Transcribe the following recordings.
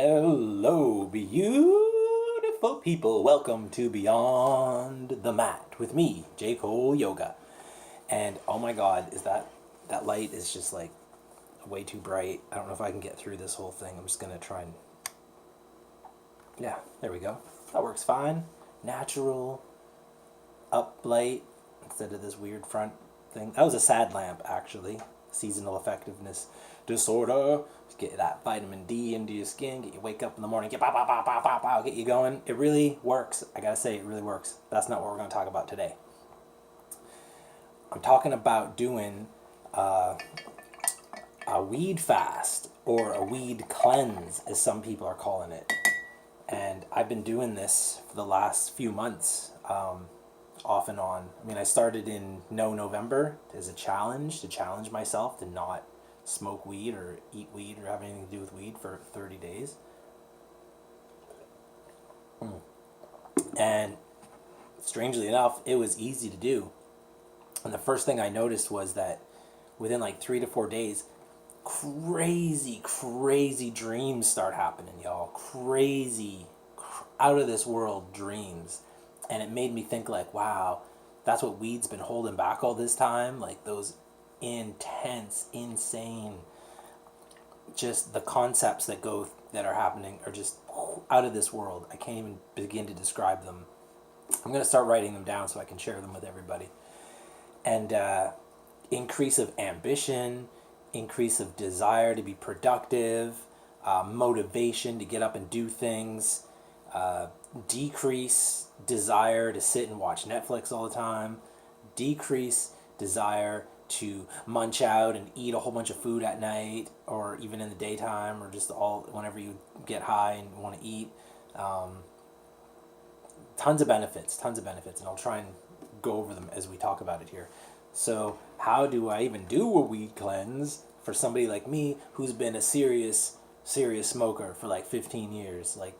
Hello, beautiful people. Welcome to Beyond the Mat with me, J. Cole Yoga. And oh my God, that light is just like way too bright. I don't know if I can get through this whole thing. I'm just gonna try and yeah, there we go. That works fine. Natural up light instead of this weird front thing. That was a sad lamp actually. Seasonal effectiveness disorder. Just get that vitamin D into your skin, get you wake up in the morning, get pow, pow, pow, pow, pow, pow, get you going. It really works. I gotta say, it really works. That's not what we're gonna talk about today. I'm talking about doing a weed fast or a weed cleanse, as some people are calling it. And I've been doing this for the last few months, off and on. I mean, I started in November as a challenge to challenge myself to not smoke weed or eat weed or have anything to do with weed for 30 days. And strangely enough, it was easy to do. And the first thing I noticed was that within like 3 to 4 days, crazy dreams start happening, y'all. Crazy, out of this world dreams. And it made me think like, wow, that's what weed's been holding back all this time. Like those intense, insane, just the concepts that are happening are just out of this world. I can't even begin to describe them. I'm going to start writing them down so I can share them with everybody. And increase of ambition, increase of desire to be productive, motivation to get up and do things, decrease desire to sit and watch Netflix all the time, decrease desire to munch out and eat a whole bunch of food at night or even in the daytime or just all whenever you get high and want to eat. Tons of benefits, and I'll try and go over them as we talk about it here. So how do I even do a weed cleanse for somebody like me who's been a serious smoker for like 15 years? Like,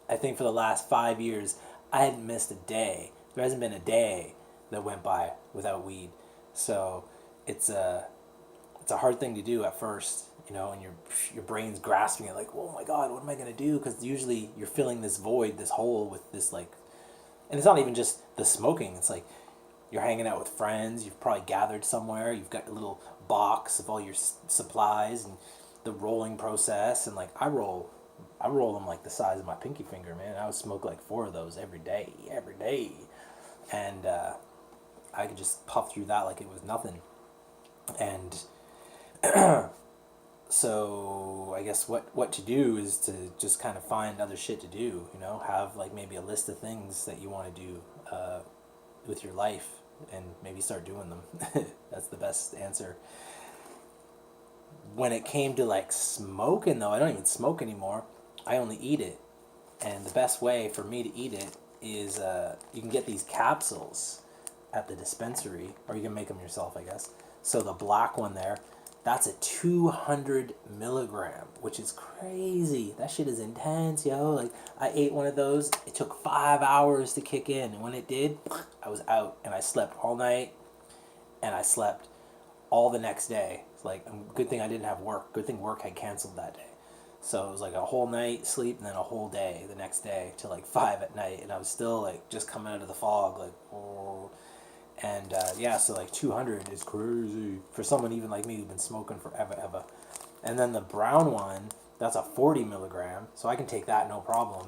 I think for the last 5 years, I hadn't missed a day. There hasn't been a day that went by without weed. So it's a hard thing to do at first, and your brain's grasping it like, oh my God, what am I going to do? Because usually you're filling this void, this hole with this like, and it's not even just the smoking. It's like you're hanging out with friends. You've probably gathered somewhere. You've got a little box of all your supplies and the rolling process. And like I roll them like the size of my pinky finger, man. I would smoke like 4 of those every day. And I could just puff through that like it was nothing. And so I guess what to do is to just kind of find other shit to do, have like maybe a list of things that you want to do with your life and maybe start doing them. That's the best answer. When it came to like smoking though, I don't even smoke anymore. I only eat it. And the best way for me to eat it is you can get these capsules at the dispensary, or you can make them yourself, I guess. So the black one there, that's a 200 milligram, which is crazy. That shit is intense, yo. Like, I ate one of those. It took 5 hours to kick in. And when it did, I was out. And I slept all night. And I slept all the next day. It's like, good thing I didn't have work. Good thing work had canceled that day. So it was like a whole night sleep and then a whole day the next day till like 5 at night. And I was still like just coming out of the fog, like, oh. And so like 200 is crazy for someone even like me who's been smoking forever. And then the brown one, that's a 40 milligram, so I can take that no problem.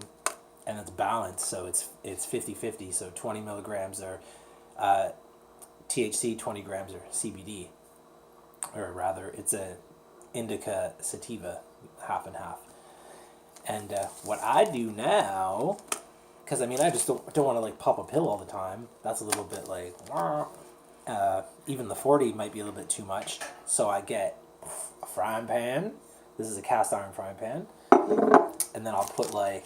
And it's balanced, so it's 50-50. So 20 milligrams are THC, 20 grams are CBD, or rather, it's a indica sativa, half and half. And what I do now, because I mean I just don't want to like pop a pill all the time. That's a little bit like even the 40 might be a little bit too much. So I get a frying pan. This is a cast iron frying pan, and then I'll put like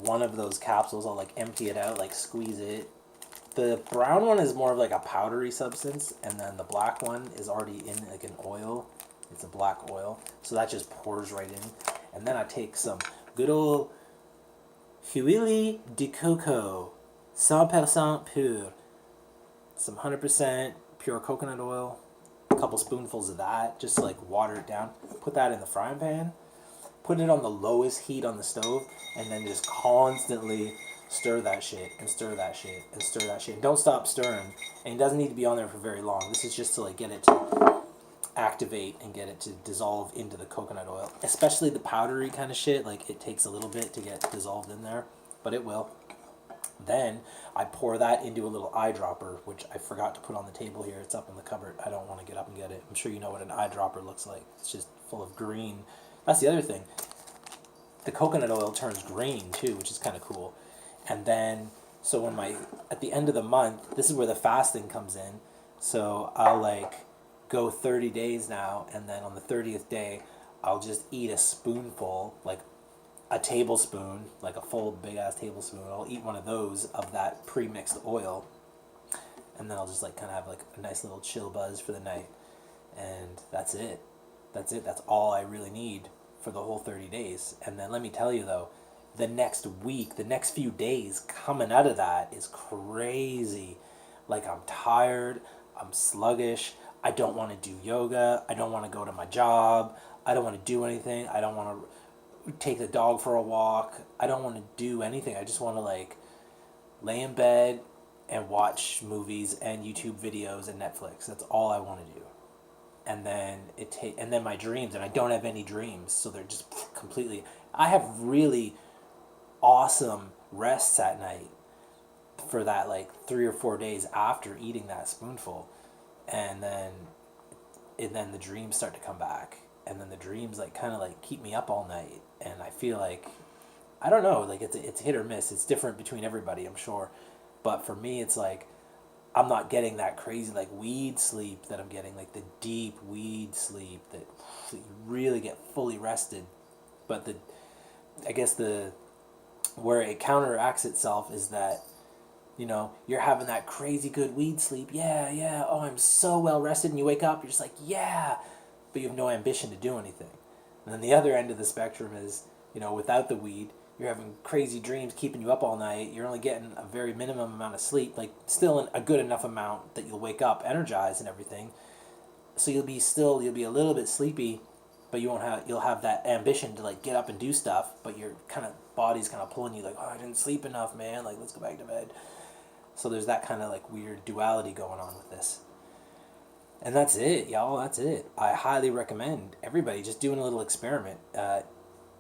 one of those capsules. I'll like empty it out, like squeeze it. The brown one is more of like a powdery substance, and then the black one is already in like an oil. It's a black oil, so that just pours right in. And then I take some good old Huile de coco, 100% pur, some 100% pure coconut oil, a couple spoonfuls of that, just like water it down. Put that in the frying pan, put it on the lowest heat on the stove, and then just constantly stir that shit and stir that shit and stir that shit. And don't stop stirring. And it doesn't need to be on there for very long. This is just to like get it to activate and get it to dissolve into the coconut oil. Especially the powdery kind of shit. Like it takes a little bit to get dissolved in there, but it will. Then I pour that into a little eyedropper, which I forgot to put on the table here. It's up in the cupboard. I don't want to get up and get it. I'm sure you know what an eyedropper looks like. It's just full of green. That's the other thing. The coconut oil turns green too, which is kind of cool. And then, so when at the end of the month, this is where the fasting comes in. So I'll like go 30 days now, and then on the 30th day, I'll just eat a spoonful, like a tablespoon, like a full big ass tablespoon. I'll eat one of those of that pre-mixed oil, and then I'll just like kind of have like a nice little chill buzz for the night, and that's it. That's it. That's all I really need for the whole 30 days. And then let me tell you though, the next week, the next few days coming out of that is crazy. Like I'm tired, I'm sluggish, I don't want to do yoga, I don't want to go to my job, I don't want to do anything, I don't want to take the dog for a walk, I don't want to do anything. I just want to like lay in bed and watch movies and YouTube videos and Netflix. That's all I want to do. And then and then my dreams, and I don't have any dreams, so they're just completely. I have really awesome rests at night for that like 3 or 4 days after eating that spoonful, and then the dreams start to come back, and then the dreams like kind of like keep me up all night, and I feel like I don't know, like it's hit or miss. It's different between everybody, I'm sure, but for me it's like I'm not getting that crazy like weed sleep that I'm getting, like the deep weed sleep that you really get fully rested. But I guess where it counteracts itself is that, you know, you're having that crazy good weed sleep. Yeah. Oh, I'm so well rested. And you wake up, you're just like, yeah, but you have no ambition to do anything. And then the other end of the spectrum is, you know, without the weed, you're having crazy dreams keeping you up all night. You're only getting a very minimum amount of sleep, like still a good enough amount that you'll wake up energized and everything. So you'll be a little bit sleepy, but you'll have that ambition to like get up and do stuff, but your kind of body's kind of pulling you like, oh, I didn't sleep enough, man. Like, let's go back to bed. So there's that kind of like weird duality going on with this. And that's it, y'all. That's it. I highly recommend everybody just doing a little experiment.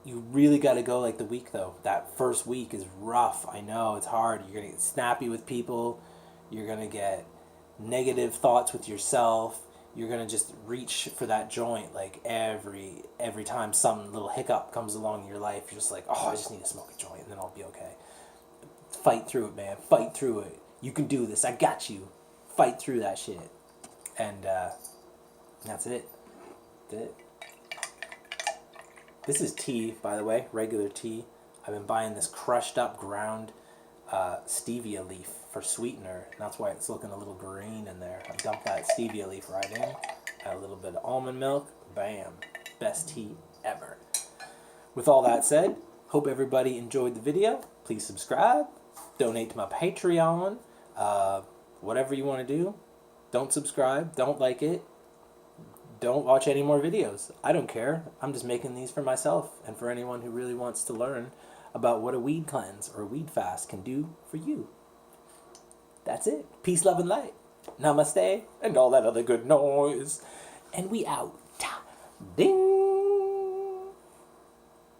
You really got to go like the week though. That first week is rough. I know it's hard. You're gonna get snappy with people. You're gonna get negative thoughts with yourself. You're gonna just reach for that joint like every time some little hiccup comes along in your life. You're just like, oh, I just need to smoke a joint and then I'll be okay. Fight through it, man. Fight through it. You can do this. I got you. Fight through that shit. And that's it. That's it. This is tea, by the way, regular tea. I've been buying this crushed up ground stevia leaf for sweetener. And that's why it's looking a little green in there. I dumped that stevia leaf right in. Add a little bit of almond milk. Bam. Best tea ever. With all that said, hope everybody enjoyed the video. Please subscribe. Donate to my Patreon. Whatever you want to do. Don't subscribe. Don't like it. Don't watch any more videos. I don't care. I'm just making these for myself and for anyone who really wants to learn about what a weed cleanse or a weed fast can do for you. That's it. Peace, love, and light. Namaste, and all that other good noise. And we out. Ding.